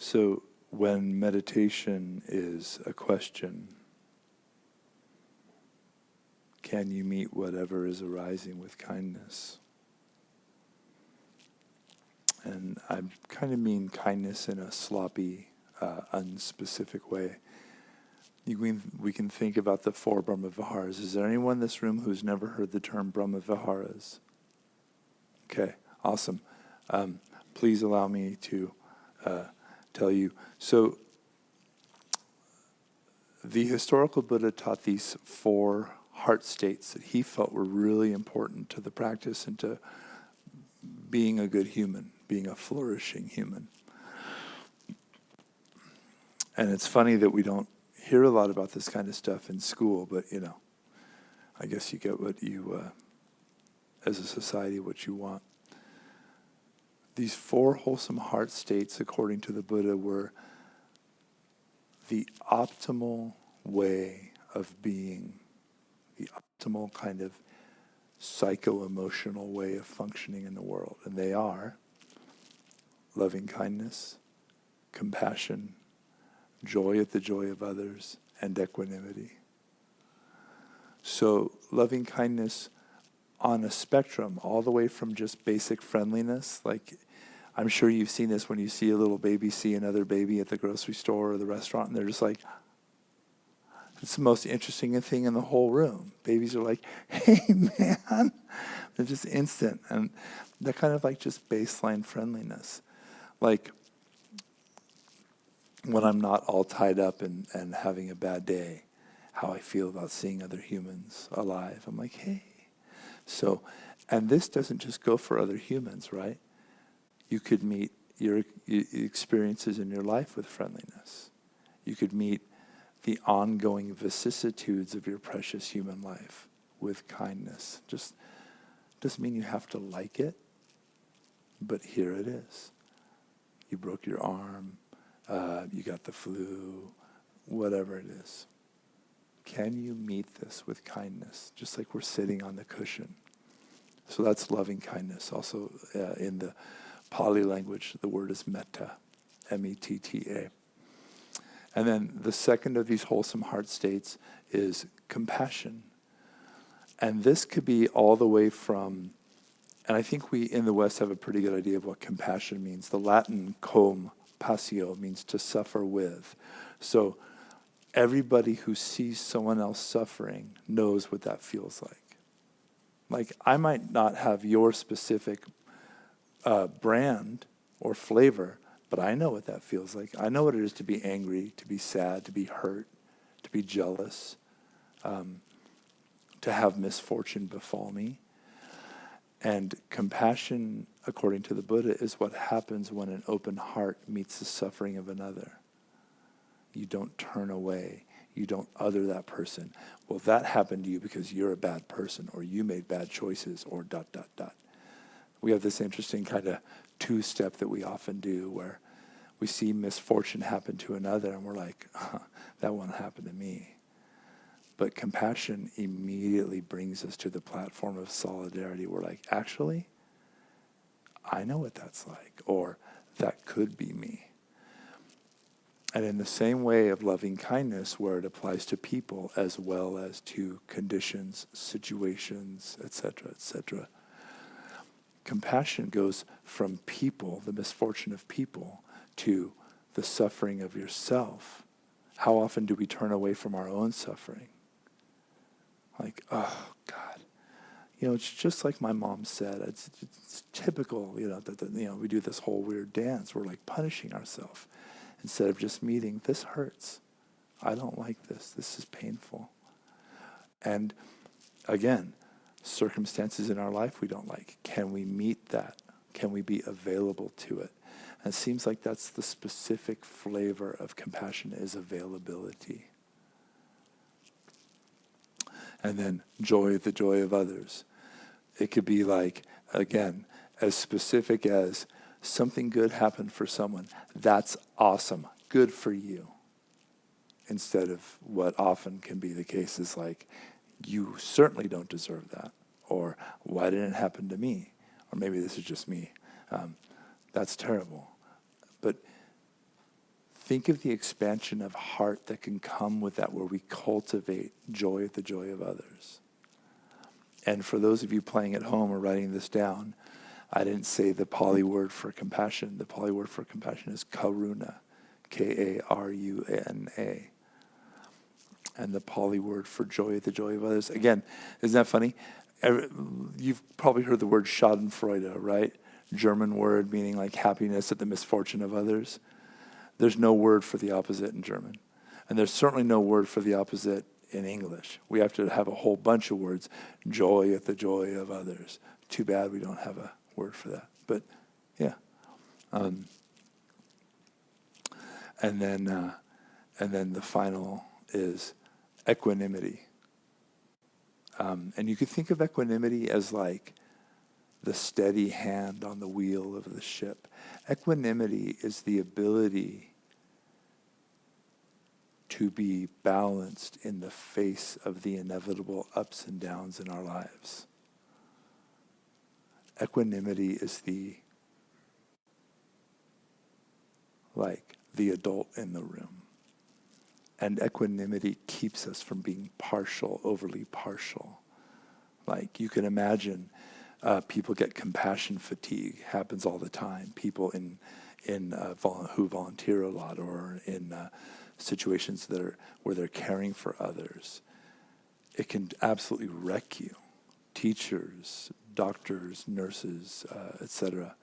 So when meditation is a question, can you meet whatever is arising with kindness? And I kind of mean kindness in a sloppy, unspecific way. We can think about the 4 Brahma viharas. Is there anyone in this room who's never heard the term Brahma viharas? Okay, awesome. Please allow me to tell you. So, the historical Buddha taught these 4 heart states that he felt were really important to the practice and to being a good human, being a flourishing human. And it's funny that we don't hear a lot about this kind of stuff in school, but I guess you get what you, as a society, what you want. These 4 wholesome heart states, according to the Buddha, were the optimal way of being, the optimal kind of psycho-emotional way of functioning in the world. And they are loving kindness, compassion, joy at the joy of others, and equanimity. So loving kindness on a spectrum, all the way from just basic friendliness, like I'm sure you've seen this when you see a little baby see another baby at the grocery store or the restaurant, and they're just like, it's the most interesting thing in the whole room. Babies are like, hey man, they're just instant, and they're kind of like just baseline friendliness. Like when I'm not all tied up and having a bad day, how I feel about seeing other humans alive. I'm like, hey. So, and this doesn't just go for other humans, right? You could meet your experiences in your life with friendliness. You could meet the ongoing vicissitudes of your precious human life with kindness. Just doesn't mean you have to like it, but here it is. You broke your arm, you got the flu, whatever it is. Can you meet this with kindness, just like we're sitting on the cushion? So that's loving kindness. Also, in the Pali language, the word is metta, M-E-T-T-A. And then the second of these wholesome heart states is compassion. And this could be all the way from, and I think we in the West have a pretty good idea of what compassion means. The Latin com passio means to suffer with. So everybody who sees someone else suffering knows what that feels like. Like, I might not have your specific brand or flavor, but I know what that feels like. I know what it is to be angry, to be sad, to be hurt, to be jealous, to have misfortune befall me. And compassion, according to the Buddha, is what happens when an open heart meets the suffering of another. You don't turn away. You don't other that person. Well, that happened to you because you're a bad person, or you made bad choices, or ... We have this interesting kind of two-step that we often do where we see misfortune happen to another and we're like, that won't happen to me. But compassion immediately brings us to the platform of solidarity. We're like, actually, I know what that's like, or that could be me. And in the same way of loving kindness, where it applies to people as well as to conditions, situations, etc., compassion goes from people, the misfortune of people, to the suffering of yourself. How often do we turn away from our own suffering? Like, oh, God. It's just like my mom said. It's typical, that we do this whole weird dance. We're like punishing ourselves instead of just meeting, this hurts. I don't like this. This is painful. And again, circumstances in our life we don't like. Can we meet that? Can we be available to it? And it seems like that's the specific flavor of compassion, is availability. And then joy at the joy of others. It could be like, again, as specific as something good happened for someone. That's awesome. Good for you. Instead of what often can be the case is like, you certainly don't deserve that. Or why didn't it happen to me? Or maybe this is just me. That's terrible. But think of the expansion of heart that can come with that, where we cultivate joy at the joy of others. And for those of you playing at home or writing this down, I didn't say the Pali word for compassion. The Pali word for compassion is karuna, Karuna. And the Pali word for joy at the joy of others. Again, isn't that funny? You've probably heard the word schadenfreude, right? German word meaning like happiness at the misfortune of others. There's no word for the opposite in German. And there's certainly no word for the opposite in English. We have to have a whole bunch of words. Joy at the joy of others. Too bad we don't have a word for that. But yeah. And then the final is equanimity. And you could think of equanimity as like the steady hand on the wheel of the ship. Equanimity is the ability to be balanced in the face of the inevitable ups and downs in our lives. Equanimity is the adult in the room. And equanimity keeps us from being partial, overly partial. Like you can imagine people get compassion fatigue, happens all the time. People who volunteer a lot or in situations where they're caring for others, it can absolutely wreck you. Teachers, doctors, nurses, etc.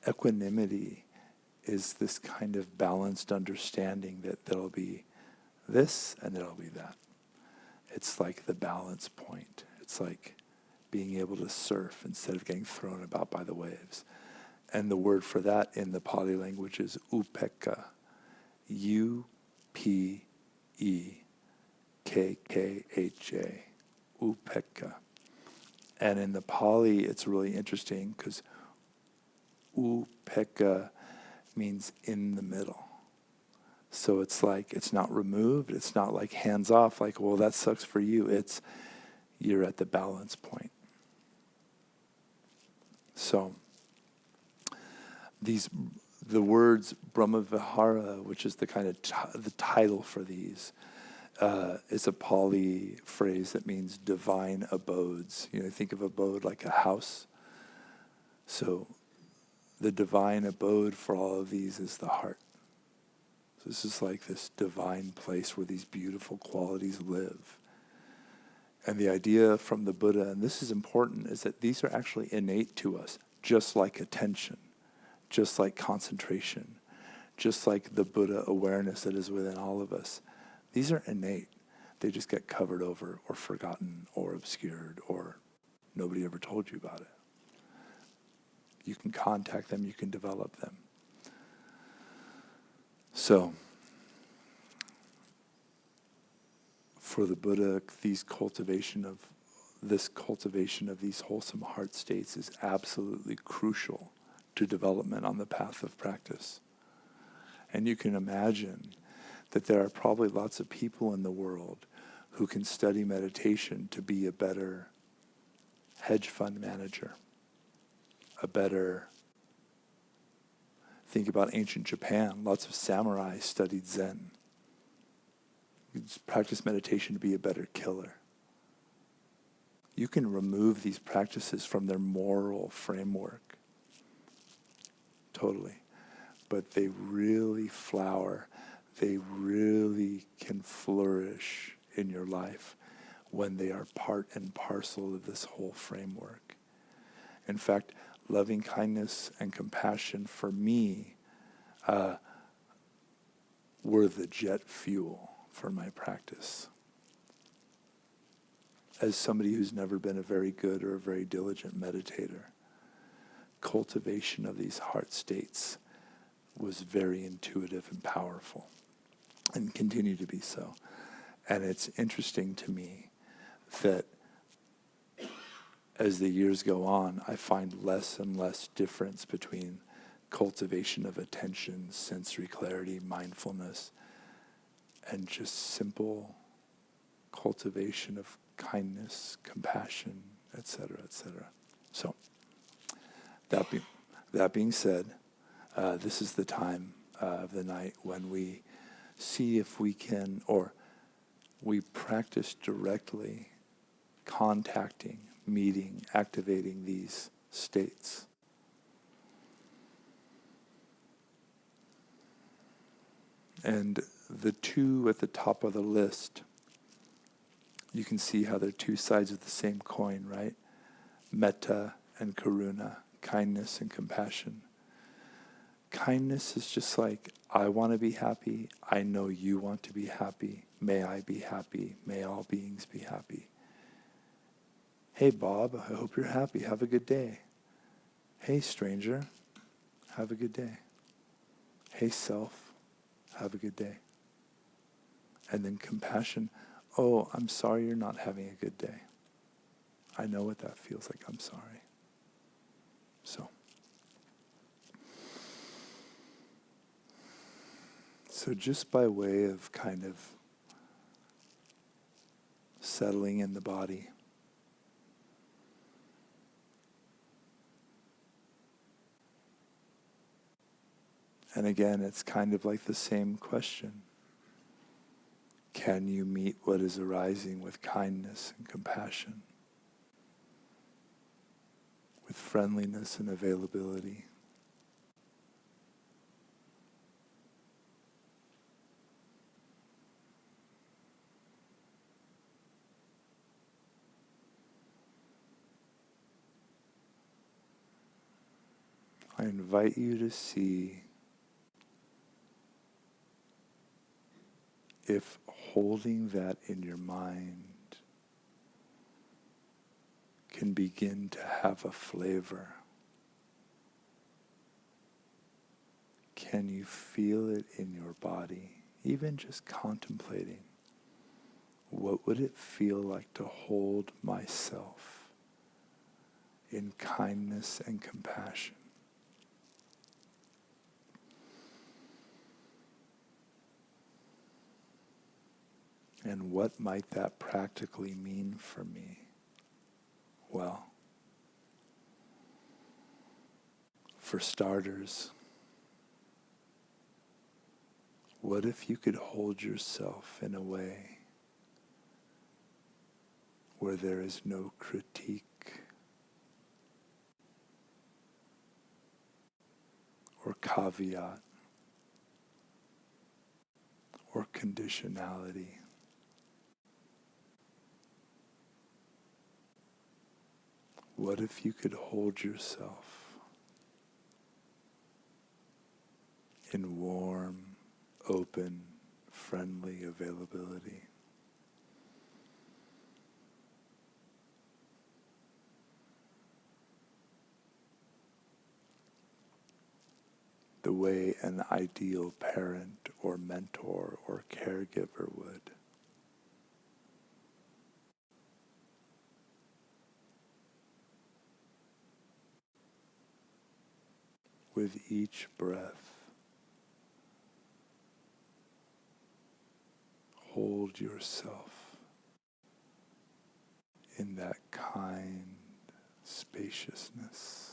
Equanimity is this kind of balanced understanding that there'll be this and there'll be that. It's like the balance point. It's like being able to surf instead of getting thrown about by the waves. And the word for that in the Pali language is upekkha. U-P-E-K-K-H-A. Upekkha. And in the Pali, it's really interesting because upekkha means in the middle. So it's like, it's not removed. It's not like hands off, like, well, that sucks for you. It's, you're at the balance point. So the words Brahma Vihara, which is the kind of the title for these, is a Pali phrase that means divine abodes. You know, think of abode like a house. So the divine abode for all of these is the heart. So this is like this divine place where these beautiful qualities live. And the idea from the Buddha, and this is important, is that these are actually innate to us, just like attention, just like concentration, just like the Buddha awareness that is within all of us. These are innate. They just get covered over or forgotten or obscured or nobody ever told you about it. You can contact them, you can develop them. So, for the Buddha, this cultivation of these wholesome heart states is absolutely crucial to development on the path of practice. And you can imagine that there are probably lots of people in the world who can study meditation to be a better hedge fund manager, think about ancient Japan. Lots of samurai studied Zen. You can practice meditation to be a better killer. You can remove these practices from their moral framework. Totally. But they really flower. They really can flourish in your life when they are part and parcel of this whole framework. In fact, loving kindness and compassion for me were the jet fuel for my practice. As somebody who's never been a very good or a very diligent meditator, cultivation of these heart states was very intuitive and powerful, and continue to be so. And it's interesting to me that as the years go on, I find less and less difference between cultivation of attention, sensory clarity, mindfulness, and just simple cultivation of kindness, compassion, etc., etc. So, that being said, this is the time of the night when we see if we can, or we practice directly contacting, meeting, activating these states. And the two at the top of the list, you can see how they're two sides of the same coin, right? Metta and karuna, kindness and compassion. Kindness is just like, I want to be happy. I know you want to be happy. May I be happy. May all beings be happy. Hey, Bob, I hope you're happy. Have a good day. Hey, stranger, have a good day. Hey, self, have a good day. And then compassion. Oh, I'm sorry you're not having a good day. I know what that feels like. I'm sorry. So just by way of kind of settling in the body, and again, it's kind of like the same question. Can you meet what is arising with kindness and compassion, with friendliness and availability? I invite you to see if holding that in your mind can begin to have a flavor. Can you feel it in your body? Even just contemplating, what would it feel like to hold myself in kindness and compassion? And what might that practically mean for me? Well, for starters, what if you could hold yourself in a way where there is no critique or caveat or conditionality? What if you could hold yourself in warm, open, friendly availability? The way an ideal parent or mentor or caregiver would. With each breath, hold yourself in that kind spaciousness.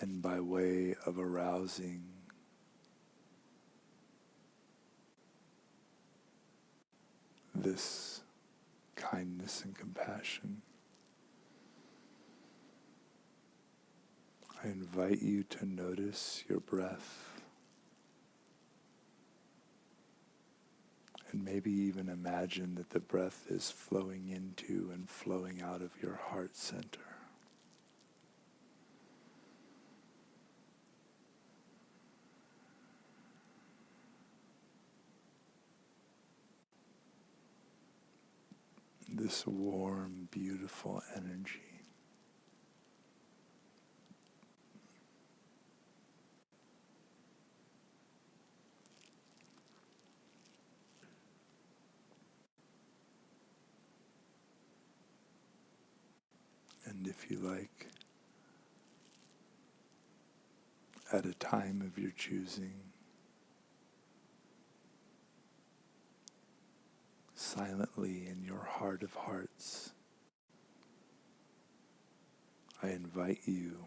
And by way of arousing this kindness and compassion, I invite you to notice your breath and maybe even imagine that the breath is flowing into and flowing out of your heart center. This warm, beautiful energy. And if you like, at a time of your choosing. Silently in your heart of hearts, I invite you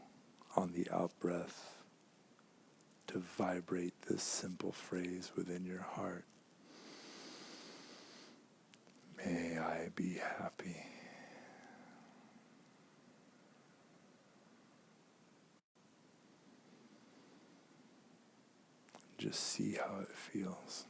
on the out-breath to vibrate this simple phrase within your heart. May I be happy. Just see how it feels.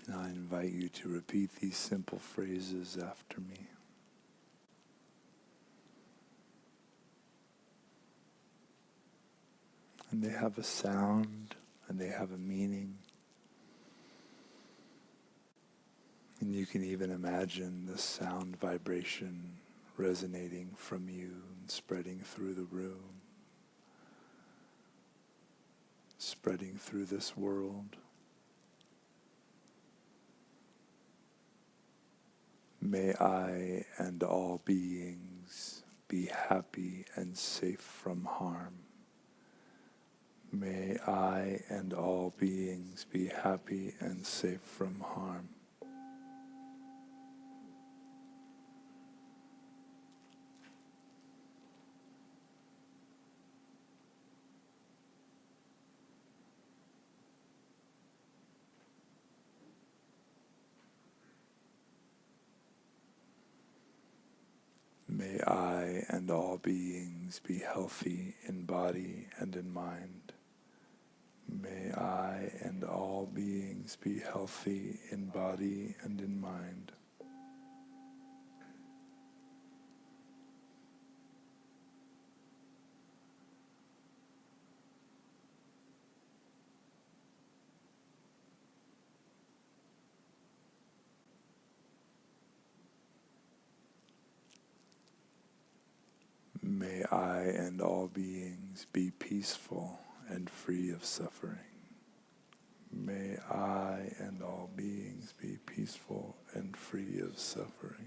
Now I invite you to repeat these simple phrases after me. And they have a sound, and they have a meaning. And you can even imagine the sound vibration resonating from you and spreading through the room, spreading through this world. May I and all beings be happy and safe from harm. May I and all beings be happy and safe from harm. May I and all beings be healthy in body and in mind. May I and all beings be healthy in body and in mind. May I and all beings be peaceful and free of suffering. May I and all beings be peaceful and free of suffering.